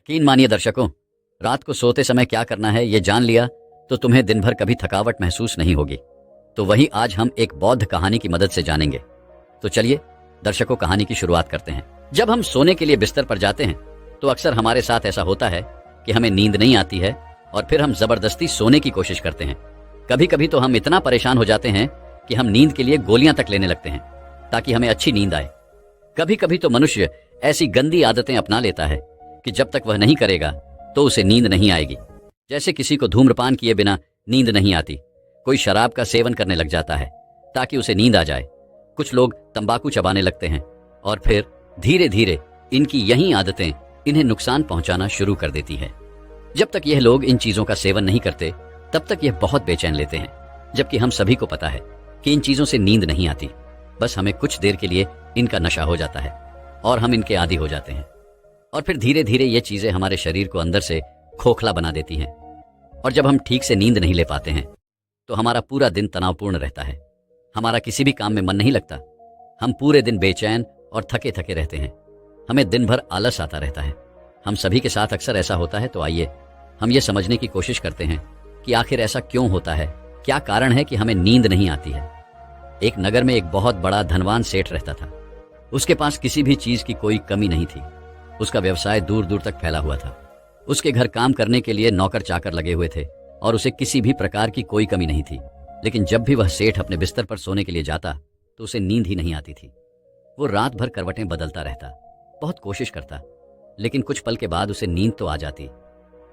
यकीन मानिए दर्शकों, रात को सोते समय क्या करना है ये जान लिया तो तुम्हें दिन भर कभी थकावट महसूस नहीं होगी। तो वही आज हम एक बौद्ध कहानी की मदद से जानेंगे। तो चलिए दर्शकों, कहानी की शुरुआत करते हैं। जब हम सोने के लिए बिस्तर पर जाते हैं तो अक्सर हमारे साथ ऐसा होता है कि हमें नींद नहीं आती है और फिर हम जबरदस्ती सोने की कोशिश करते हैं। कभी कभी तो हम इतना परेशान हो जाते हैं कि हम नींद के लिए गोलियां तक लेने लगते हैं ताकि हमें अच्छी नींद आए। कभी कभी तो मनुष्य ऐसी गंदी आदतें अपना लेता है कि जब तक वह नहीं करेगा तो उसे नींद नहीं आएगी। जैसे किसी को धूम्रपान किए बिना नींद नहीं आती, कोई शराब का सेवन करने लग जाता है ताकि उसे नींद आ जाए, कुछ लोग तंबाकू चबाने लगते हैं और फिर धीरे धीरे इनकी यही आदतें इन्हें नुकसान पहुंचाना शुरू कर देती है। जब तक यह लोग इन चीजों का सेवन नहीं करते तब तक यह बहुत बेचैन लेते हैं, जबकि हम सभी को पता है कि इन चीजों से नींद नहीं आती। बस हमें कुछ देर के लिए इनका नशा हो जाता है और हम इनके आदी हो जाते हैं और फिर धीरे धीरे ये चीजें हमारे शरीर को अंदर से खोखला बना देती हैं। और जब हम ठीक से नींद नहीं ले पाते हैं तो हमारा पूरा दिन तनावपूर्ण रहता है, हमारा किसी भी काम में मन नहीं लगता, हम पूरे दिन बेचैन और थके थके रहते हैं, हमें दिन भर आलस आता रहता है। हम सभी के साथ अक्सर ऐसा होता है। तो आइए हम ये समझने की कोशिश करते हैं कि आखिर ऐसा क्यों होता है, क्या कारण है कि हमें नींद नहीं आती है। एक नगर में एक बहुत बड़ा धनवान सेठ रहता था। उसके पास किसी भी चीज की कोई कमी नहीं थी। उसका व्यवसाय दूर दूर तक फैला हुआ था। उसके घर काम करने के लिए नौकर चाकर लगे हुए थे और उसे किसी भी प्रकार की कोई कमी नहीं थी। लेकिन जब भी वह सेठ अपने बिस्तर पर सोने के लिए जाता तो उसे नींद ही नहीं आती थी। वो रात भर करवटें बदलता रहता, बहुत कोशिश करता, लेकिन कुछ पल के बाद उसे नींद तो आ जाती,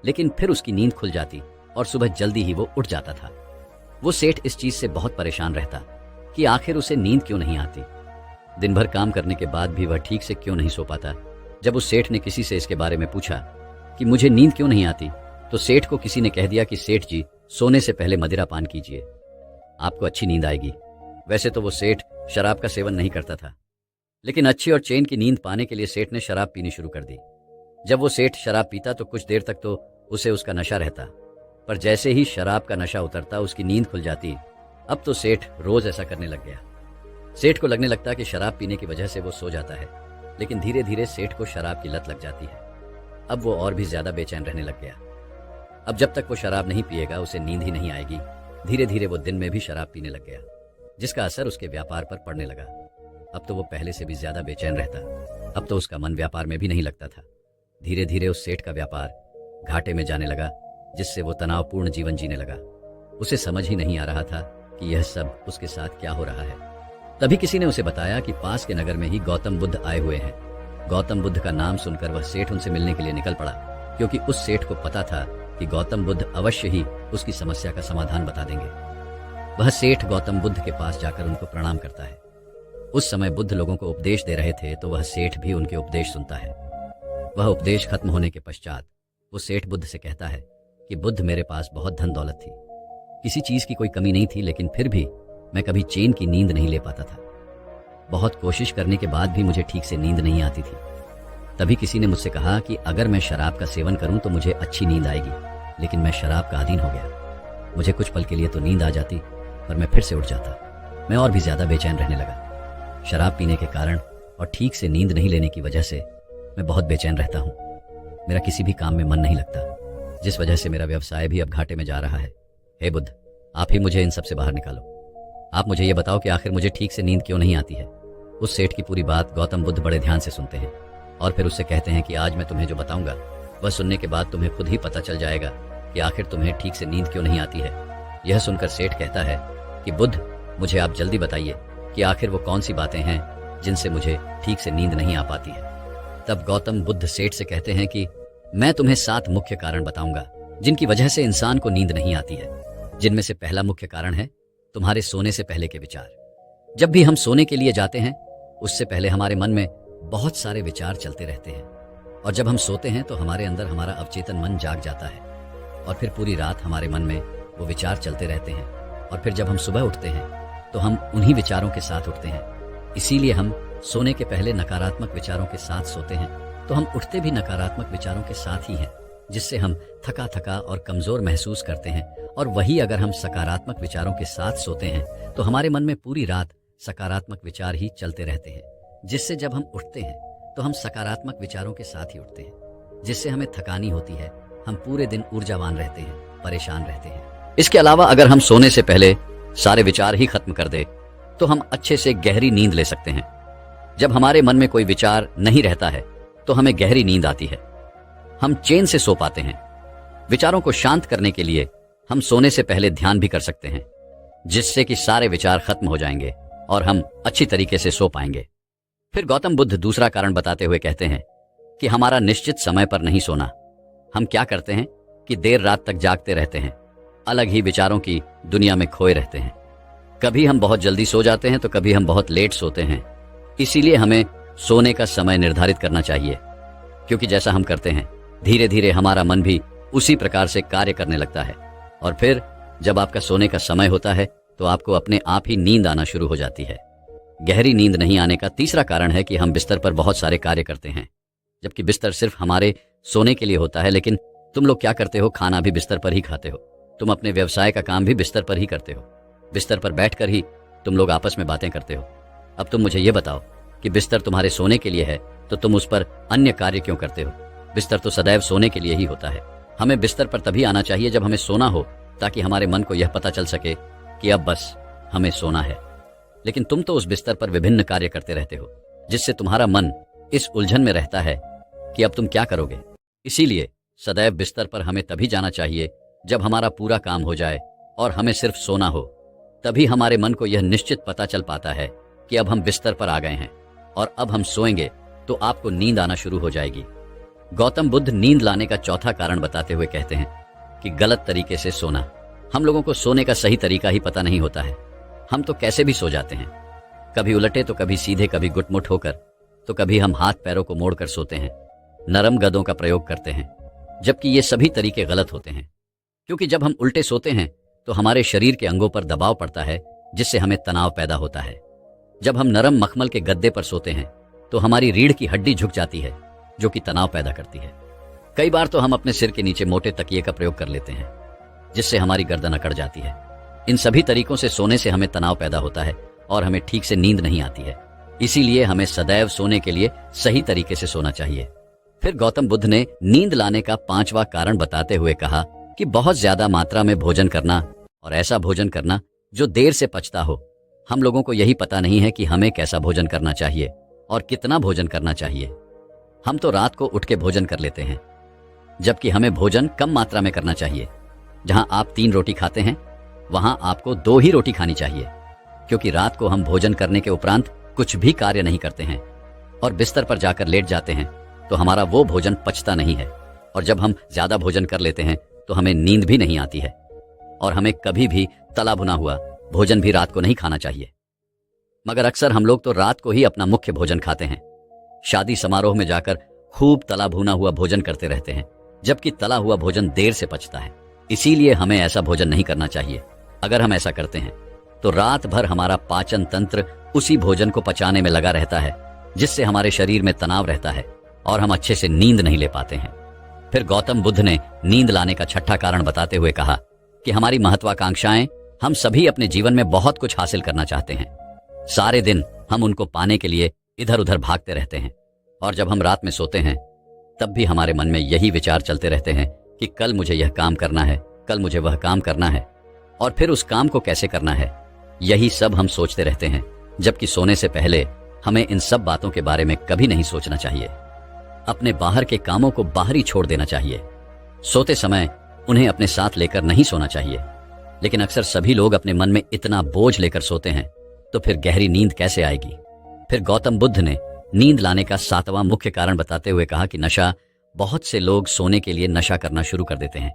लेकिन फिर उसकी नींद खुल जाती और सुबह जल्दी ही वो उठ जाता था। वो सेठ इस चीज से बहुत परेशान रहता कि आखिर उसे नींद क्यों नहीं आती। दिन भर काम करने के बाद भी वह ठीक से क्यों नहीं सो पाता। जब उस सेठ ने किसी से इसके बारे में पूछा कि मुझे नींद क्यों नहीं आती, तो सेठ को किसी ने कह दिया कि सेठ जी, सोने से पहले मदिरा पान कीजिए, आपको अच्छी नींद आएगी। वैसे तो वो सेठ शराब का सेवन नहीं करता था, लेकिन अच्छी और चैन की नींद पाने के लिए सेठ ने शराब पीनी शुरू कर दी। जब वो सेठ शराब पीता तो कुछ देर तक तो उसे उसका नशा रहता, पर जैसे ही शराब का नशा उतरता उसकी नींद खुल जाती। अब तो सेठ रोज ऐसा करने लग गया। सेठ को लगने लगता कि शराब पीने की वजह से वो सो जाता है, लेकिन धीरे धीरे सेठ को शराब की लत लग जाती है। अब वो और भी ज्यादा बेचैन रहने लग गया। अब जब तक वो शराब नहीं पिएगा उसे नींद ही नहीं आएगी। धीरे धीरे वो दिन में भी शराब पीने लग गया, जिसका असर उसके व्यापार पर पड़ने लगा। अब तो वो पहले से भी ज्यादा बेचैन रहता। अब तो उसका मन व्यापार में भी नहीं लगता था। धीरे धीरे उस सेठ का व्यापार घाटे में जाने लगा, जिससे वो तनावपूर्ण जीवन जीने लगा। उसे समझ ही नहीं आ रहा था कि यह सब उसके साथ क्या हो रहा है। तभी किसी ने उसे बताया कि पास के नगर में ही गौतम बुद्ध आए हुए हैं। गौतम बुद्ध का नाम सुनकर वह सेठ उनसे मिलने के लिए निकल पड़ा, क्योंकि उस सेठ को पता था कि गौतम बुद्ध अवश्य ही उसकी समस्या का समाधान बता देंगे। वह सेठ गौतम बुद्ध के पास जाकर उनको प्रणाम करता है। उस समय बुद्ध लोगों को उपदेश दे रहे थे, तो वह सेठ भी उनके उपदेश सुनता है। वह उपदेश खत्म होने के पश्चात वो सेठ बुद्ध से कहता है कि बुद्ध, मेरे पास बहुत धन दौलत थी, किसी चीज की कोई कमी नहीं थी, लेकिन फिर भी मैं कभी चैन की नींद नहीं ले पाता था। बहुत कोशिश करने के बाद भी मुझे ठीक से नींद नहीं आती थी। तभी किसी ने मुझसे कहा कि अगर मैं शराब का सेवन करूं तो मुझे अच्छी नींद आएगी, लेकिन मैं शराब का अधीन हो गया। मुझे कुछ पल के लिए तो नींद आ जाती, पर मैं फिर से उठ जाता। मैं और भी ज्यादा बेचैन रहने लगा। शराब पीने के कारण और ठीक से नींद नहीं लेने की वजह से मैं बहुत बेचैन रहता हूँ। मेरा किसी भी काम में मन नहीं लगता, जिस वजह से मेरा व्यवसाय भी अब घाटे में जा रहा है। हे बुद्ध, आप ही मुझे इन सब से बाहर निकालो। आप मुझे ये बताओ कि आखिर मुझे ठीक से नींद क्यों नहीं आती है। उस सेठ की पूरी बात गौतम बुद्ध बड़े ध्यान से सुनते हैं और फिर उससे कहते हैं कि आज मैं तुम्हें जो बताऊंगा वह सुनने के बाद तुम्हें खुद ही पता चल जाएगा कि आखिर तुम्हें ठीक से नींद क्यों नहीं आती है। यह सुनकर सेठ कहता है कि बुद्ध, मुझे आप जल्दी बताइए कि आखिर वो कौन सी बातें हैं जिनसे मुझे ठीक से नींद नहीं आ पाती है। तब गौतम बुद्ध सेठ से कहते हैं कि मैं तुम्हें 7 मुख्य कारण बताऊंगा जिनकी वजह से इंसान को नींद नहीं आती है। जिनमें से पहला मुख्य कारण है तुम्हारे सोने से पहले के विचार। जब भी हम सोने के लिए जाते हैं उससे पहले हमारे मन में बहुत सारे विचार चलते रहते हैं, और जब हम सोते हैं तो हमारे अंदर हमारा अवचेतन मन जाग जाता है और फिर पूरी रात हमारे मन में वो विचार चलते रहते हैं। और फिर जब हम सुबह उठते हैं तो हम उन्हीं विचारों के साथ उठते हैं। इसीलिए हम सोने के पहले नकारात्मक विचारों के साथ सोते हैं तो हम उठते भी नकारात्मक विचारों के साथ ही हैं, जिससे हम थका थका और कमजोर महसूस करते हैं। और वही अगर हम सकारात्मक विचारों के साथ सोते हैं तो हमारे मन में पूरी रात सकारात्मक विचार ही चलते रहते हैं, जिससे जब हम उठते हैं तो हम सकारात्मक विचारों के साथ ही उठते हैं। जिससे हमें थकानी होती है। हम पूरे दिन ऊर्जावान रहते हैं, परेशान रहते हैं। इसके अलावा अगर हम सोने से पहले सारे विचार ही खत्म कर दे तो हम अच्छे से गहरी नींद ले सकते हैं। जब हमारे मन में कोई विचार नहीं रहता है तो हमें गहरी नींद आती है। हम चैन से सो पाते हैं। विचारों को शांत करने के लिए हम सोने से पहले ध्यान भी कर सकते हैं, जिससे कि सारे विचार खत्म हो जाएंगे और हम अच्छी तरीके से सो पाएंगे। फिर गौतम बुद्ध दूसरा कारण बताते हुए कहते हैं कि हमारा निश्चित समय पर नहीं सोना। हम क्या करते हैं कि देर रात तक जागते रहते हैं, अलग ही विचारों की दुनिया में खोए रहते हैं। कभी हम बहुत जल्दी सो जाते हैं तो कभी हम बहुत लेट सोते हैं। इसीलिए हमें सोने का समय निर्धारित करना चाहिए, क्योंकि जैसा हम करते हैं धीरे धीरे हमारा मन भी उसी प्रकार से कार्य करने लगता है। और फिर जब आपका सोने का समय होता है तो आपको अपने आप ही नींद आना शुरू हो जाती है। गहरी नींद नहीं आने का तीसरा कारण है कि हम बिस्तर पर बहुत सारे कार्य करते हैं, जबकि बिस्तर सिर्फ हमारे सोने के लिए होता है। लेकिन तुम लोग क्या करते हो, खाना भी बिस्तर पर ही खाते हो, तुम अपने व्यवसाय का काम भी बिस्तर पर ही करते हो, बिस्तर पर बैठकर ही तुम लोग आपस में बातें करते हो। अब तुम मुझे ये बताओ कि बिस्तर तुम्हारे सोने के लिए है तो तुम उस पर अन्य कार्य क्यों करते हो? बिस्तर तो सदैव सोने के लिए ही होता है। हमें बिस्तर पर तभी आना चाहिए जब हमें सोना हो, ताकि हमारे मन को यह पता चल सके कि अब बस हमें सोना है। लेकिन तुम तो उस बिस्तर पर विभिन्न कार्य करते रहते हो, जिससे तुम्हारा मन इस उलझन में रहता है कि अब तुम क्या करोगे। इसीलिए सदैव बिस्तर पर हमें तभी जाना चाहिए जब हमारा पूरा काम हो जाए और हमें सिर्फ सोना हो। तभी हमारे मन को यह निश्चित पता चल पाता है कि अब हम बिस्तर पर आ गए हैं और अब हम सोएंगे तो आपको नींद आना शुरू हो जाएगी। गौतम बुद्ध नींद लाने का चौथा कारण बताते हुए कहते हैं कि गलत तरीके से सोना। हम लोगों को सोने का सही तरीका ही पता नहीं होता है। हम तो कैसे भी सो जाते हैं, कभी उलटे तो कभी सीधे, कभी गुटमुट होकर, तो कभी हम हाथ पैरों को मोड़कर सोते हैं, नरम गदों का प्रयोग करते हैं, जबकि ये सभी तरीके गलत होते हैं। क्योंकि जब हम उल्टे सोते हैं तो हमारे शरीर के अंगों पर दबाव पड़ता है, जिससे हमें तनाव पैदा होता है। जब हम नरम मखमल के गद्दे पर सोते हैं तो हमारी रीढ़ की हड्डी झुक जाती है, जो कि तनाव पैदा करती है। कई बार तो हम अपने सिर के नीचे मोटे तकिए का प्रयोग कर लेते हैं, जिससे हमारी गर्दन अकड़ जाती है। इन सभी तरीकों से सोने से हमें तनाव पैदा होता है और हमें ठीक से नींद नहीं आती है। इसीलिए हमें सदैव सोने के लिए सही तरीके से सोना चाहिए। फिर गौतम बुद्ध ने नींद लाने का पांचवा कारण बताते हुए कहा कि बहुत ज्यादा मात्रा में भोजन करना और ऐसा भोजन करना जो देर से पचता हो। हम लोगों को यही पता नहीं है कि हमें कैसा भोजन करना चाहिए और कितना भोजन करना चाहिए। हम तो रात को उठ के भोजन कर लेते हैं, जबकि हमें भोजन कम मात्रा में करना चाहिए। जहां आप 3 रोटी खाते हैं वहां आपको 2 ही रोटी खानी चाहिए, क्योंकि रात को हम भोजन करने के उपरांत कुछ भी कार्य नहीं करते हैं और बिस्तर पर जाकर लेट जाते हैं, तो हमारा वो भोजन पचता नहीं है। और जब हम ज्यादा भोजन कर लेते हैं तो हमें नींद भी नहीं आती है। और हमें कभी भी तला भुना हुआ भोजन भी रात को नहीं खाना चाहिए। मगर अक्सर हम लोग तो रात को ही अपना मुख्य भोजन खाते हैं। शादी समारोह में जाकर खूब तला भुना हुआ भोजन करते रहते हैं, जबकि तला हुआ भोजन देर से पचता है। इसीलिए हमें ऐसा भोजन नहीं करना चाहिए। अगर हम ऐसा करते हैं तो रात भर हमारा पाचन तंत्र उसी भोजन को पचाने में लगा रहता है, जिससे हमारे शरीर में तनाव रहता है और हम अच्छे से नींद नहीं ले पाते हैं। फिर गौतम बुद्ध ने नींद लाने का छठा कारण बताते हुए कहा कि हमारी महत्वाकांक्षाएं, हम सभी अपने जीवन में बहुत कुछ हासिल करना चाहते हैं। सारे दिन हम उनको पाने के लिए इधर उधर भागते रहते हैं, और जब हम रात में सोते हैं तब भी हमारे मन में यही विचार चलते रहते हैं कि कल मुझे यह काम करना है, कल मुझे वह काम करना है, और फिर उस काम को कैसे करना है, यही सब हम सोचते रहते हैं। जबकि सोने से पहले हमें इन सब बातों के बारे में कभी नहीं सोचना चाहिए। अपने बाहर के कामों को बाहर ही छोड़ देना चाहिए। सोते समय उन्हें अपने साथ लेकर नहीं सोना चाहिए। लेकिन अक्सर सभी लोग अपने मन में इतना बोझ लेकर सोते हैं, तो फिर गहरी नींद कैसे आएगी। फिर गौतम बुद्ध ने नींद लाने का 7वां मुख्य कारण बताते हुए कहा कि नशा। बहुत से लोग सोने के लिए नशा करना शुरू कर देते हैं।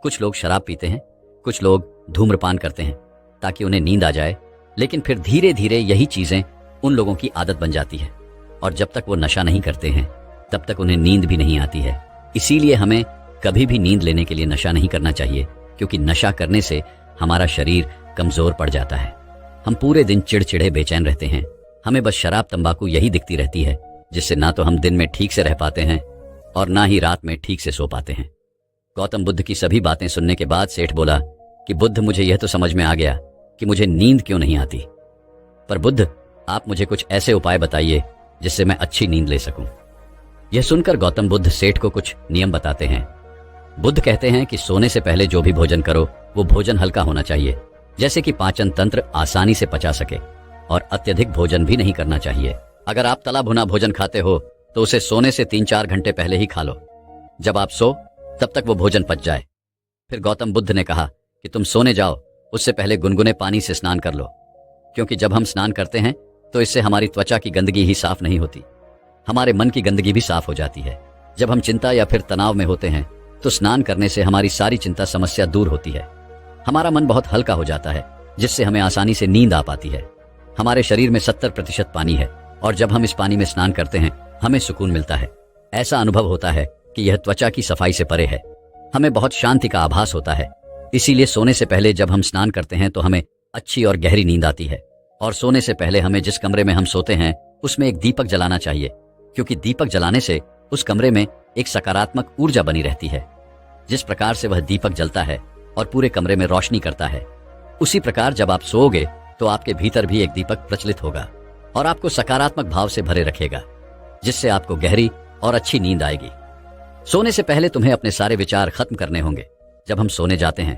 कुछ लोग शराब पीते हैं, कुछ लोग धूम्रपान करते हैं ताकि उन्हें नींद आ जाए, लेकिन फिर धीरे धीरे यही चीजें उन लोगों की आदत बन जाती है, और जब तक वो नशा नहीं करते हैं तब तक उन्हें नींद भी नहीं आती है। इसीलिए हमें कभी भी नींद लेने के लिए नशा नहीं करना चाहिए, क्योंकि नशा करने से हमारा शरीर कमजोर पड़ जाता है। हम पूरे दिन चिड़चिड़े बेचैन रहते हैं। हमें बस शराब तंबाकू यही दिखती रहती है, जिससे ना तो हम दिन में ठीक से रह पाते हैं और ना ही रात में ठीक से सो पाते हैं। गौतम बुद्ध की सभी बातें सुनने के बाद सेठ बोला कि बुद्ध, मुझे यह तो समझ में आ गया कि मुझे नींद क्यों नहीं आती, पर बुद्ध, आप मुझे कुछ ऐसे उपाय बताइए जिससे मैं अच्छी नींद ले सकूं। यह सुनकर गौतम बुद्ध सेठ को कुछ नियम बताते हैं। बुद्ध कहते हैं कि सोने से पहले जो भी भोजन करो वो भोजन हल्का होना चाहिए, जैसे कि पाचन तंत्र आसानी से पचा सके, और अत्यधिक भोजन भी नहीं करना चाहिए। अगर आप तला भुना भोजन खाते हो तो उसे सोने से 3-4 घंटे पहले ही खा लो। जब आप सो तब तक वो भोजन पच जाए। फिर गौतम बुद्ध ने कहा कि तुम सोने जाओ, उससे पहले गुनगुने पानी से स्नान कर लो, क्योंकि जब हम स्नान करते हैं तो इससे हमारी त्वचा की गंदगी ही साफ नहीं होती, हमारे मन की गंदगी भी साफ हो जाती है। जब हम चिंता या फिर तनाव में होते हैं तो स्नान करने से हमारी सारी चिंता समस्या दूर होती है। हमारा मन बहुत हल्का हो जाता है, जिससे हमें आसानी से नींद आ पाती है। हमारे शरीर में 70% पानी है और जब हम इस पानी में स्नान करते हैं हमें सुकून मिलता है। ऐसा अनुभव होता है कि यह त्वचा की सफाई से परे है। हमें बहुत शांति का आभास होता है। इसीलिए सोने से पहले जब हम स्नान करते हैं तो हमें अच्छी और गहरी नींद आती है। और सोने से पहले हमें जिस कमरे में हम सोते हैं उसमें एक दीपक जलाना चाहिए, क्योंकि दीपक जलाने से उस कमरे में एक सकारात्मक ऊर्जा बनी रहती है। जिस प्रकार से वह दीपक जलता है और पूरे कमरे में रोशनी करता है, उसी प्रकार जब आप सोओगे तो आपके भीतर भी एक दीपक प्रज्वलित होगा और आपको सकारात्मक भाव से भरे रखेगा, जिससे आपको गहरी और अच्छी नींद आएगी। सोने से पहले तुम्हें अपने सारे विचार खत्म करने होंगे। जब हम सोने जाते हैं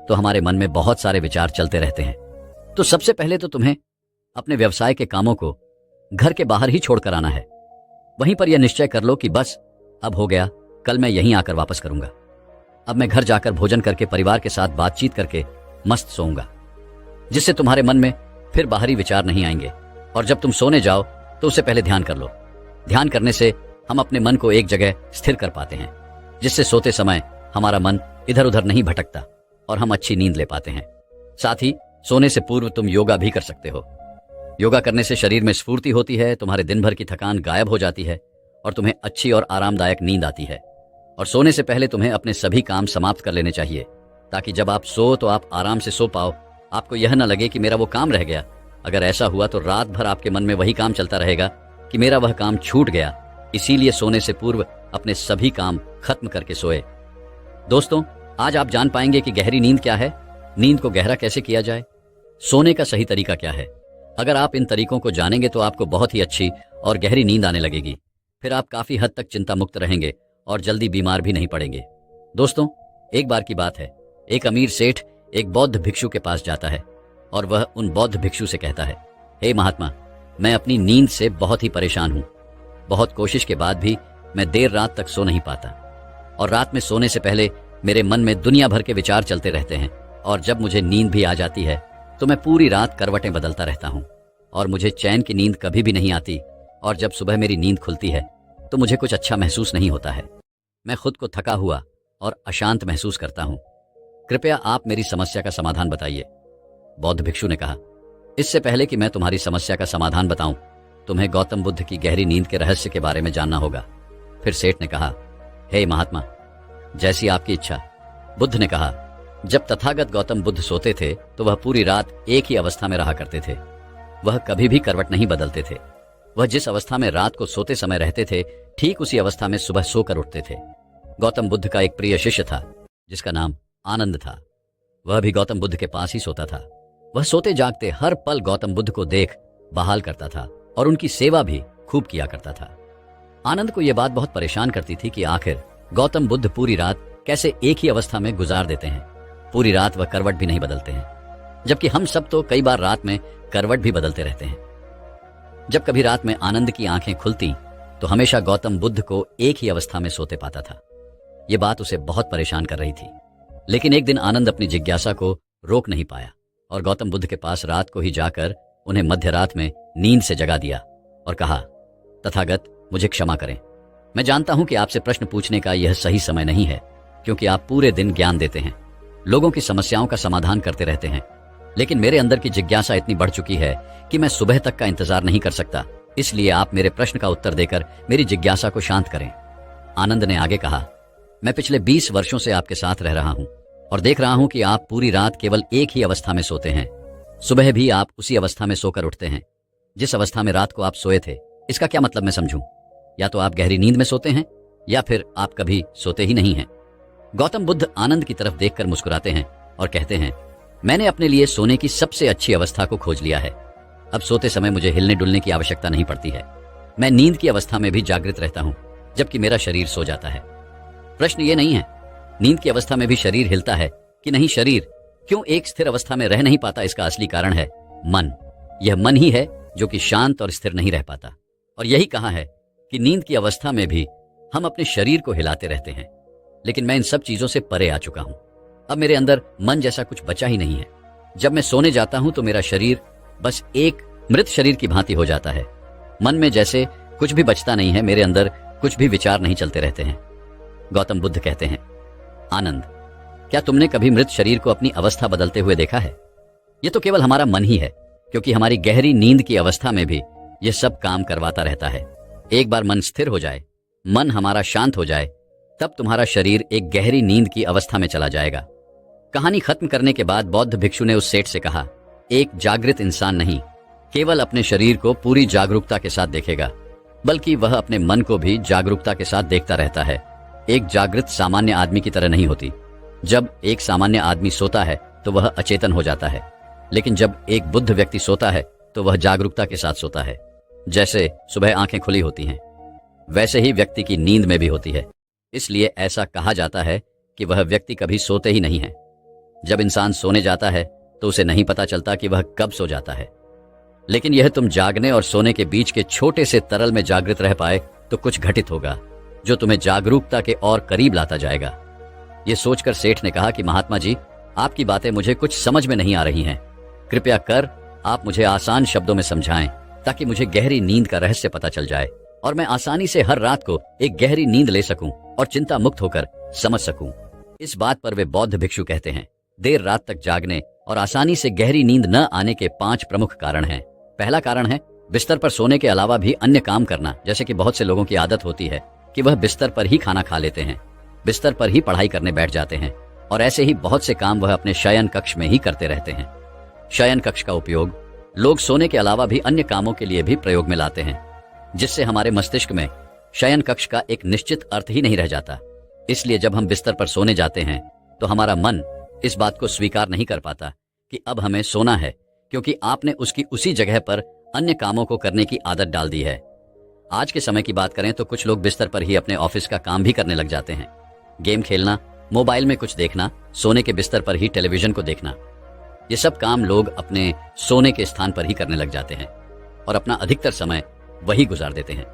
तो हमारे मन में बहुत सारे विचार चलते रहते हैं। तो सबसे पहले तो तुम्हें अपने व्यवसाय के कामों को घर के बाहर ही छोड़कर आना है। वहीं पर यह निश्चय कर लो कि बस अब हो गया, कल मैं यहीं आकर वापस करूंगा। अब मैं घर जाकर भोजन करके परिवार के साथ बातचीत करके मस्त सोऊंगा, जिससे तुम्हारे मन में फिर बाहरी विचार नहीं आएंगे। और जब तुम सोने जाओ तो उससे पहले ध्यान कर लो। ध्यान करने से हम अपने मन को एक जगह स्थिर कर पाते हैं, जिससे सोते समय हमारा मन इधर उधर नहीं भटकता और हम अच्छी नींद ले पाते हैं। साथ ही सोने से पूर्व तुम योगा भी कर सकते हो। योगा करने से शरीर में स्फूर्ति होती है, तुम्हारे दिन भर की थकान गायब हो जाती है और तुम्हें अच्छी और आरामदायक नींद आती है। और सोने से पहले तुम्हें अपने सभी काम समाप्त कर लेने चाहिए, ताकि जब आप सो तो आप आराम से सो पाओ। आपको यह न लगे कि मेरा वो काम रह गया। अगर ऐसा हुआ तो रात भर आपके मन में वही काम चलता रहेगा कि मेरा वह काम छूट गया। इसीलिए सोने से पूर्व अपने सभी काम खत्म करके सोए। दोस्तों, आज आप जान पाएंगे कि गहरी नींद क्या है, नींद को गहरा कैसे किया जाए, सोने का सही तरीका क्या है। अगर आप इन तरीकों को जानेंगे तो आपको बहुत ही अच्छी और गहरी नींद आने लगेगी। फिर आप काफी हद तक चिंता मुक्त रहेंगे और जल्दी बीमार भी नहीं पड़ेंगे। दोस्तों, एक बार की बात है, एक अमीर सेठ एक बौद्ध भिक्षु के पास जाता है और वह उन बौद्ध भिक्षु से कहता है, हे महात्मा, मैं अपनी नींद से बहुत ही परेशान हूं। बहुत कोशिश के बाद भी मैं देर रात तक सो नहीं पाता और रात में सोने से पहले मेरे मन में दुनिया भर के विचार चलते रहते हैं। और जब मुझे नींद भी आ जाती है तो मैं पूरी रात करवटें बदलता रहता हूं और मुझे चैन की नींद कभी भी नहीं आती। और जब सुबह मेरी नींद खुलती है तो मुझे कुछ अच्छा महसूस नहीं होता है। मैं खुद को थका हुआ और अशांत महसूस करता हूं। कृपया आप मेरी समस्या का समाधान बताइए। बौद्ध भिक्षु ने कहा, इससे पहले कि मैं तुम्हारी समस्या का समाधान बताऊं, तुम्हें गौतम बुद्ध की गहरी नींद के रहस्य के बारे में जानना होगा। फिर सेठ ने कहा, हे महात्मा, जैसी आपकी इच्छा। बुद्ध ने कहा, जब तथागत गौतम बुद्ध सोते थे तो वह पूरी रात एक ही अवस्था में रहा करते थे। वह कभी भी करवट नहीं बदलते थे। वह जिस अवस्था में रात को सोते समय रहते थे, ठीक उसी अवस्था में सुबह सोकर उठते थे। गौतम बुद्ध का एक प्रिय शिष्य था जिसका नाम आनंद था। वह भी गौतम बुद्ध के पास ही सोता था। वह सोते जागते हर पल गौतम बुद्ध को देख बहाल करता था और उनकी सेवा भी खूब किया करता था। आनंद को यह बात बहुत परेशान करती थी कि आखिर गौतम बुद्ध पूरी रात कैसे एक ही अवस्था में गुजार देते हैं। पूरी रात वह करवट भी नहीं बदलते हैं, जबकि हम सब तो कई बार रात में करवट भी बदलते रहते हैं। जब कभी रात में आनंद की आंखें खुलती तो हमेशा गौतम बुद्ध को एक ही अवस्था में सोते पाता था। यह बात उसे बहुत परेशान कर रही थी। लेकिन एक दिन आनंद अपनी जिज्ञासा को रोक नहीं पाया और गौतम बुद्ध के पास रात को ही जाकर उन्हें मध्य रात में नींद से जगा दिया और कहा, तथागत, मुझे क्षमा करें। मैं जानता हूं कि आपसे प्रश्न पूछने का यह सही समय नहीं है, क्योंकि आप पूरे दिन ज्ञान देते हैं, लोगों की समस्याओं का समाधान करते रहते हैं। लेकिन मेरे अंदर की जिज्ञासा इतनी बढ़ चुकी है कि मैं सुबह तक का इंतजार नहीं कर सकता। इसलिए आप मेरे प्रश्न का उत्तर देकर मेरी जिज्ञासा को शांत करें। आनंद ने आगे कहा, मैं पिछले 20 वर्षों से आपके साथ रह रहा हूं और देख रहा हूं कि आप पूरी रात केवल एक ही अवस्था में सोते हैं। सुबह भी आप उसी अवस्था में सोकर उठते हैं जिस अवस्था में रात को आप सोए थे। इसका क्या मतलब मैं समझूं? या तो आप गहरी नींद में सोते हैं या फिर आप कभी सोते ही नहीं हैं। गौतम बुद्ध आनंद की तरफ देखकर मुस्कुराते हैं और कहते हैं, मैंने अपने लिए सोने की सबसे अच्छी अवस्था को खोज लिया है। अब सोते समय मुझे हिलने डुलने की आवश्यकता नहीं पड़ती है। मैं नींद की अवस्था में भी जागृत रहता हूं। जबकि मेरा शरीर सो जाता है। प्रश्न ये नहीं है नींद की अवस्था में भी शरीर हिलता है कि नहीं, शरीर क्यों एक स्थिर अवस्था में रह नहीं पाता, इसका असली कारण है मन। यह मन ही है जो कि शांत और स्थिर नहीं रह पाता। और यही कहा है कि नींद की अवस्था में भी हम अपने शरीर को हिलाते रहते हैं। लेकिन मैं इन सब चीजों से परे आ चुका हूं। अब मेरे अंदर मन जैसा कुछ बचा ही नहीं है। जब मैं सोने जाता हूं तो मेरा शरीर बस एक मृत शरीर की भांति हो जाता है। मन में जैसे कुछ भी बचता नहीं है, मेरे अंदर कुछ भी विचार नहीं चलते रहते हैं। गौतम बुद्ध कहते हैं, आनंद, क्या तुमने कभी मृत शरीर को अपनी अवस्था बदलते हुए देखा है? यह तो केवल हमारा मन ही है, क्योंकि हमारी गहरी नींद की अवस्था में भी यह सब काम करवाता रहता है। एक बार मन स्थिर हो जाए, मन हमारा शांत हो जाए, तब तुम्हारा शरीर एक गहरी नींद की अवस्था में चला जाएगा। कहानी खत्म करने के बाद बौद्ध भिक्षु ने उस सेठ से कहा, एक जागृत इंसान नहीं केवल अपने शरीर को पूरी जागरूकता के साथ देखेगा, बल्कि वह अपने मन को भी जागरूकता के साथ देखता रहता है। एक जागृत सामान्य आदमी की तरह नहीं होती। जब एक सामान्य आदमी सोता है तो वह अचेतन हो जाता है, लेकिन जब एक बुद्ध व्यक्ति सोता है तो वह जागरूकता के साथ सोता है। जैसे सुबह आंखें खुली होती हैं, वैसे ही व्यक्ति की नींद में भी होती है। इसलिए ऐसा कहा जाता है कि वह व्यक्ति कभी सोते ही नहीं है। जब इंसान सोने जाता है तो उसे नहीं पता चलता कि वह कब सो जाता है। लेकिन यह तुम जागने और सोने के बीच के छोटे से तरल में जागृत रह पाए तो कुछ घटित होगा जो तुम्हें जागरूकता के और करीब लाता जाएगा। यह सोचकर सेठ ने कहा कि महात्मा जी, आपकी बातें मुझे कुछ समझ में नहीं आ रही हैं। कृपया कर आप मुझे आसान शब्दों में समझाएं ताकि मुझे गहरी नींद का रहस्य पता चल जाए और मैं आसानी से हर रात को एक गहरी नींद ले सकूं और चिंता मुक्त होकर समझ सकूं। इस बात पर वे बौद्ध भिक्षु कहते हैं, देर रात तक जागने और आसानी से गहरी नींद न आने के 5 प्रमुख कारण हैं। पहला कारण है बिस्तर पर सोने के अलावा भी अन्य काम करना। जैसे कि बहुत से लोगों की आदत होती है कि वह बिस्तर पर ही खाना खा लेते हैं, बिस्तर पर ही पढ़ाई करने बैठ जाते हैं और ऐसे ही बहुत से काम वह अपने शयन कक्ष में ही करते रहते हैं। शयन कक्ष का उपयोग लोग सोने के अलावा भी अन्य कामों के लिए भी प्रयोग में लाते हैं, जिससे हमारे मस्तिष्क में शयन कक्ष का एक निश्चित अर्थ ही नहीं रह जाता। इसलिए जब हम बिस्तर पर सोने जाते हैं तो हमारा मन इस बात को स्वीकार नहीं कर पाता कि अब हमें सोना है, क्योंकि आपने उसकी उसी जगह पर अन्य कामों को करने की आदत डाल दी है। आज के समय की बात करें तो कुछ लोग बिस्तर पर ही अपने ऑफिस का काम भी करने लग जाते हैं। गेम खेलना, मोबाइल में कुछ देखना, सोने के बिस्तर पर ही टेलीविजन को देखना, ये सब काम लोग अपने सोने के स्थान पर ही करने लग जाते हैं और अपना अधिकतर समय वही गुजार देते हैं,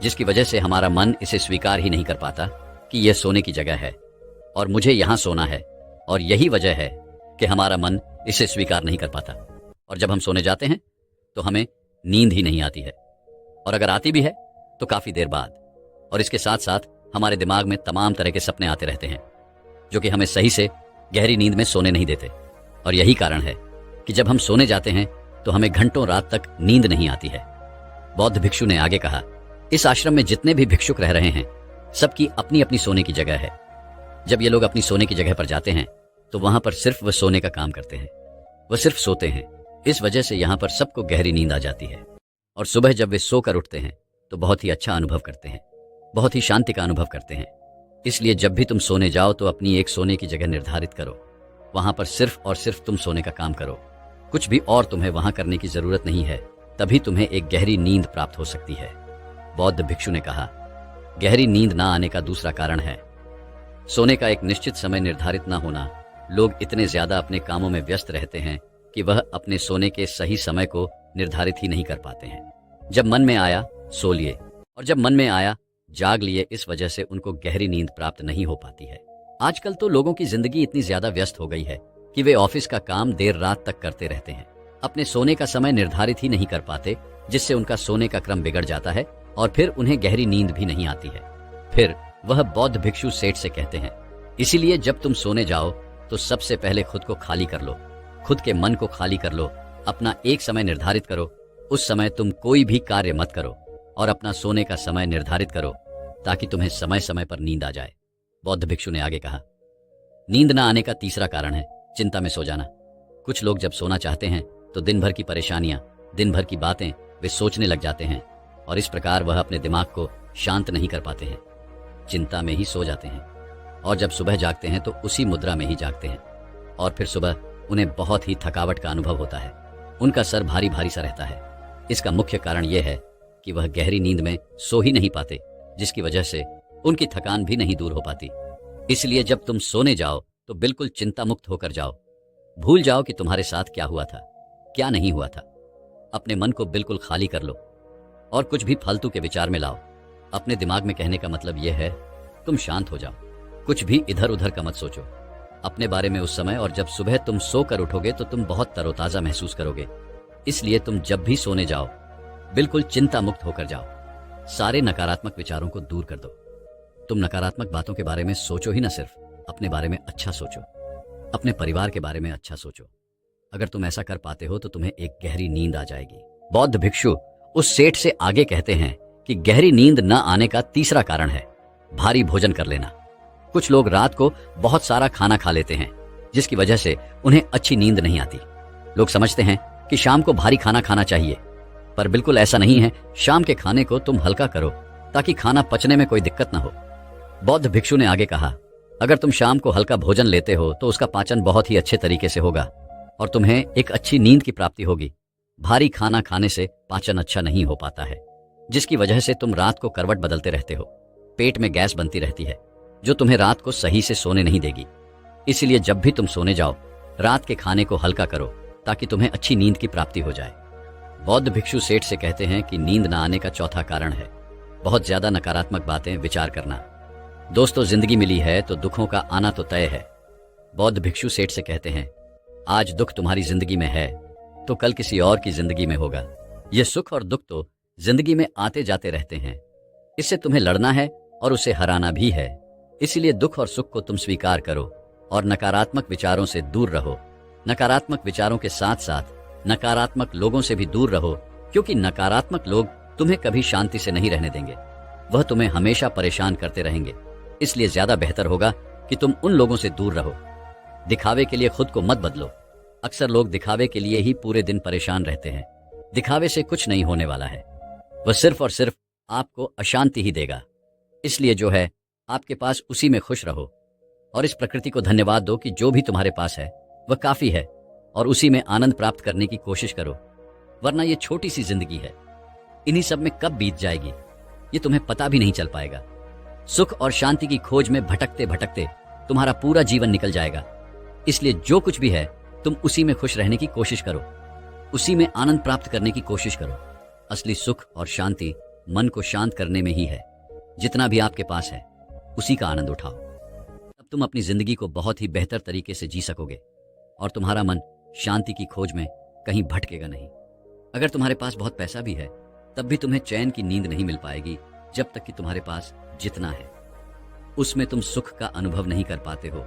जिसकी वजह से हमारा मन इसे स्वीकार ही नहीं कर पाता कि यह सोने की जगह है और मुझे यहां सोना है। और यही वजह है कि हमारा मन इसे स्वीकार नहीं कर पाता और जब हम सोने जाते हैं तो हमें नींद ही नहीं आती है, और अगर आती भी है तो काफी देर बाद। और इसके साथ साथ हमारे दिमाग में तमाम तरह के सपने आते रहते हैं जो कि हमें सही से गहरी नींद में सोने नहीं देते। और यही कारण है कि जब हम सोने जाते हैं तो हमें घंटों रात तक नींद नहीं आती है। बौद्ध भिक्षु ने आगे कहा, इस आश्रम में जितने भी भिक्षुक रह रहे हैं सबकी अपनी अपनी सोने की जगह है। जब ये लोग अपनी सोने की जगह पर जाते हैं तो वहां पर सिर्फ वह सोने का काम करते हैं, वह सिर्फ सोते हैं। इस वजह से यहाँ पर सबको गहरी नींद आ जाती है और सुबह जब वे सोकर उठते हैं तो बहुत ही अच्छा अनुभव करते हैं, बहुत ही शांति का अनुभव करते हैं। इसलिए जब भी तुम सोने जाओ तो अपनी एक सोने की जगह निर्धारित करो, वहां पर सिर्फ और सिर्फ तुम सोने का काम करो। कुछ भी और तुम्हें वहां करने की जरूरत नहीं है, तभी तुम्हें एक गहरी नींद प्राप्त हो सकती है। बौद्ध भिक्षु ने कहा, गहरी नींद ना आने का दूसरा कारण है सोने का एक निश्चित समय निर्धारित ना होना। लोग इतने ज्यादा अपने कामों में व्यस्त रहते हैं कि वह अपने सोने के सही समय को निर्धारित ही नहीं कर पाते हैं। जब मन में आया सो लिए और जब मन में आया जाग लिए। इस वजह से उनको गहरी नींद प्राप्त नहीं हो पाती है। आजकल तो लोगों की जिंदगी इतनी ज्यादा व्यस्त हो गई है कि वे ऑफिस का काम देर रात तक करते रहते हैं, अपने सोने का समय निर्धारित ही नहीं कर पाते, जिससे उनका सोने का क्रम बिगड़ जाता है और फिर उन्हें गहरी नींद भी नहीं आती है। फिर वह बौद्ध भिक्षु सेठ से कहते हैं, इसीलिए जब तुम सोने जाओ तो सबसे पहले खुद को खाली कर लो, खुद के मन को खाली कर लो, अपना एक समय निर्धारित करो। उस समय तुम कोई भी कार्य मत करो और अपना सोने का समय निर्धारित करो ताकि तुम्हें समय समय पर नींद आ जाए। बौद्ध भिक्षु ने आगे कहा, नींद न आने का तीसरा कारण है चिंता में सो जाना। कुछ लोग जब सोना चाहते हैं तो दिन भर की परेशानियां, दिन भर की बातें वे सोचने लग जाते हैं और इस प्रकार वह अपने दिमाग को शांत नहीं कर पाते हैं, चिंता में ही सो जाते हैं और जब सुबह जागते हैं तो उसी मुद्रा में ही जागते हैं और फिर सुबह उन्हें बहुत ही थकावट का अनुभव होता है, उनका सर भारी भारी सा रहता है। इसका मुख्य कारण यह है कि वह गहरी नींद में सो ही नहीं पाते, जिसकी वजह से उनकी थकान भी नहीं दूर हो पाती। इसलिए जब तुम सोने जाओ तो बिल्कुल चिंता मुक्त होकर जाओ। भूल जाओ कि तुम्हारे साथ क्या हुआ था, क्या नहीं हुआ था। अपने मन को बिल्कुल खाली कर लो और कुछ भी फालतू के विचार में लाओ। अपने दिमाग में कहने का मतलब यह है, तुम शांत हो जाओ, कुछ भी इधर उधर का मत सोचो अपने बारे में उस समय। और जब सुबह तुम सोकर उठोगे तो तुम बहुत तरोताजा महसूस करोगे। इसलिए तुम जब भी सोने जाओ बिल्कुल चिंता मुक्त होकर जाओ। सारे नकारात्मक विचारों को दूर कर दो। तुम नकारात्मक बातों के बारे में सोचो ही ना, सिर्फ अपने बारे में अच्छा सोचो, अपने परिवार के बारे में अच्छा सोचो। अगर तुम ऐसा कर पाते हो तो तुम्हें एक गहरी नींद आ जाएगी। बौद्ध भिक्षु उस सेठ से आगे कहते हैं कि गहरी नींद न आने का तीसरा कारण है भारी भोजन कर लेना। कुछ लोग रात को बहुत सारा खाना खा लेते हैं, जिसकी वजह से उन्हें अच्छी नींद नहीं आती। लोग समझते हैं कि शाम को भारी खाना खाना चाहिए, पर बिल्कुल ऐसा नहीं है। शाम के खाने को तुम हल्का करो ताकि खाना पचने में कोई दिक्कत न हो। बौद्ध भिक्षु ने आगे कहा, अगर तुम शाम को हल्का भोजन लेते हो तो उसका पाचन बहुत ही अच्छे तरीके से होगा और तुम्हें एक अच्छी नींद की प्राप्ति होगी। भारी खाना खाने से पाचन अच्छा नहीं हो पाता है, जिसकी वजह से तुम रात को करवट बदलते रहते हो। पेट में गैस बनती रहती है जो तुम्हें रात को सही से सोने नहीं देगी। इसलिए जब भी तुम सोने जाओ रात के खाने को हल्का करो ताकि तुम्हें अच्छी नींद की प्राप्ति हो जाए। बौद्ध भिक्षु सेठ से कहते हैं कि नींद न आने का चौथा कारण है बहुत ज्यादा नकारात्मक बातें विचार करना। दोस्तों, जिंदगी मिली है तो दुखों का आना तो तय है। बौद्ध भिक्षु सेठ से कहते हैं, आज दुख तुम्हारी जिंदगी में है तो कल किसी और की जिंदगी में होगा। यह सुख और दुख तो जिंदगी में आते जाते रहते हैं, इससे तुम्हें लड़ना है और उसे हराना भी है। इसलिए दुख और सुख को तुम स्वीकार करो और नकारात्मक विचारों से दूर रहो। नकारात्मक विचारों के साथ साथ नकारात्मक लोगों से भी दूर रहो, क्योंकि नकारात्मक लोग तुम्हें कभी शांति से नहीं रहने देंगे। वह तुम्हें हमेशा परेशान करते रहेंगे। इसलिए ज्यादा बेहतर होगा कि तुम उन लोगों से दूर रहो। दिखावे के लिए खुद को मत बदलो। अक्सर लोग दिखावे के लिए ही पूरे दिन परेशान रहते हैं। दिखावे से कुछ नहीं होने वाला है, वह सिर्फ और सिर्फ आपको अशांति ही देगा। इसलिए जो है आपके पास उसी में खुश रहो और इस प्रकृति को धन्यवाद दो कि जो भी तुम्हारे पास है वह काफी है और उसी में आनंद प्राप्त करने की कोशिश करो। वरना ये छोटी सी जिंदगी है, इन्हीं सब में कब बीत जाएगी ये तुम्हें पता भी नहीं चल पाएगा। सुख और शांति की खोज में भटकते भटकते तुम्हारा पूरा जीवन निकल जाएगा। इसलिए जो कुछ भी है तुम उसी में खुश रहने की कोशिश करो, उसी में आनंद प्राप्त करने की कोशिश करो। असली सुख और शांति मन को शांत करने में ही है। जितना भी आपके पास है उसी का आनंद उठाओ, तब तुम अपनी जिंदगी को बहुत ही बेहतर तरीके से जी सकोगे और तुम्हारा मन शांति की खोज में कहीं भटकेगा नहीं। अगर तुम्हारे पास बहुत पैसा भी है तब भी तुम्हें चैन की नींद नहीं मिल पाएगी जब तक कि तुम्हारे पास जितना है उसमें तुम सुख का अनुभव नहीं कर पाते हो।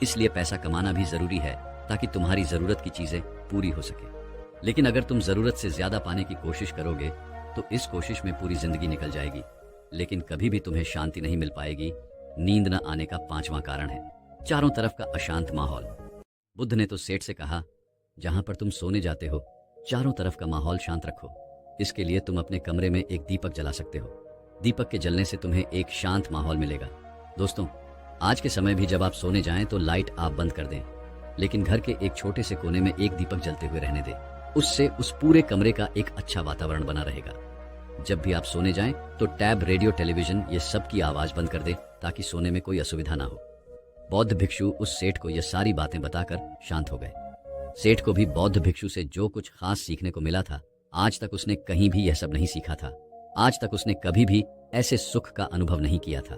इसलिए पैसा कमाना भी जरूरी है ताकि तुम्हारी जरूरत की चीजें पूरी हो सके। लेकिन अगर तुम जरूरत से ज्यादा पाने की कोशिश करोगे तो इस कोशिश में पूरी जिंदगी निकल जाएगी, लेकिन कभी भी तुम्हें शांति नहीं मिल पाएगी। नींद न आने का पांचवा कारण है चारों तरफ का अशांत माहौल। बुद्ध ने तो सेठ से कहा, जहां पर तुम सोने जाते हो चारों तरफ का माहौल शांत रखो। इसके लिए तुम अपने कमरे में एक दीपक जला सकते हो। दीपक के जलने से तुम्हें एक शांत माहौल मिलेगा। दोस्तों, आज के समय भी जब आप सोने जाएं तो लाइट आप बंद कर दें, लेकिन घर के एक छोटे से कोने में एक दीपक जलते हुए रहने दें। उससे उस पूरे कमरे का एक अच्छा वातावरण बना रहेगा। जब भी आप सोने जाएं तो टैब, रेडियो, टेलीविजन ये सब की आवाज बंद कर दें ताकि सोने में कोई असुविधा ना हो। बौद्ध भिक्षु उस सेठ को यह सारी बातें बताकर शांत हो गए। सेठ को भी बौद्ध भिक्षु से जो कुछ खास सीखने को मिला था, आज तक उसने कहीं भी यह सब नहीं सीखा था। आज तक उसने कभी भी ऐसे सुख का अनुभव नहीं किया था।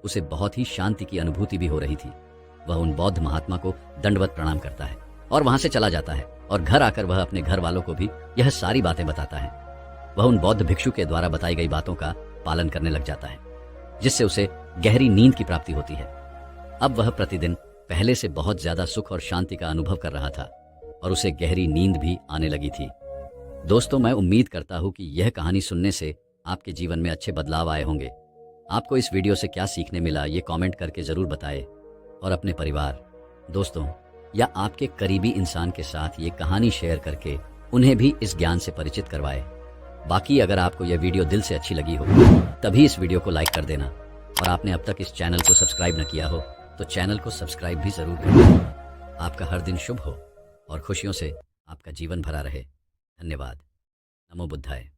उसे बहुत ही शांति की अनुभूति भी हो रही थी। वह उन बौद्ध महात्मा को दंडवत प्रणाम करता है और वहां से चला जाता है और घर आकर वह अपने घर वालों को भी यह सारी बातें बताता है। वह उन बौद्ध भिक्षु के द्वारा बताई गई बातों का पालन करने लग जाता है, जिससे उसे गहरी नींद की प्राप्ति होती है। अब वह प्रतिदिन पहले से बहुत ज्यादा सुख और शांति का अनुभव कर रहा था और उसे गहरी नींद भी आने लगी थी। दोस्तों, मैं उम्मीद करता हूं कि यह कहानी सुनने से आपके जीवन में अच्छे बदलाव आए होंगे। आपको इस वीडियो से क्या सीखने मिला ये कमेंट करके जरूर बताएं और अपने परिवार, दोस्तों या आपके करीबी इंसान के साथ ये कहानी शेयर करके उन्हें भी इस ज्ञान से परिचित करवाएं। बाकी अगर आपको यह वीडियो दिल से अच्छी लगी हो तभी इस वीडियो को लाइक कर देना और आपने अब तक इस चैनल को सब्सक्राइब न किया हो तो चैनल को सब्सक्राइब भी जरूर करें। आपका हर दिन शुभ हो और खुशियों से आपका जीवन भरा रहे। धन्यवाद। नमो बुद्धाय।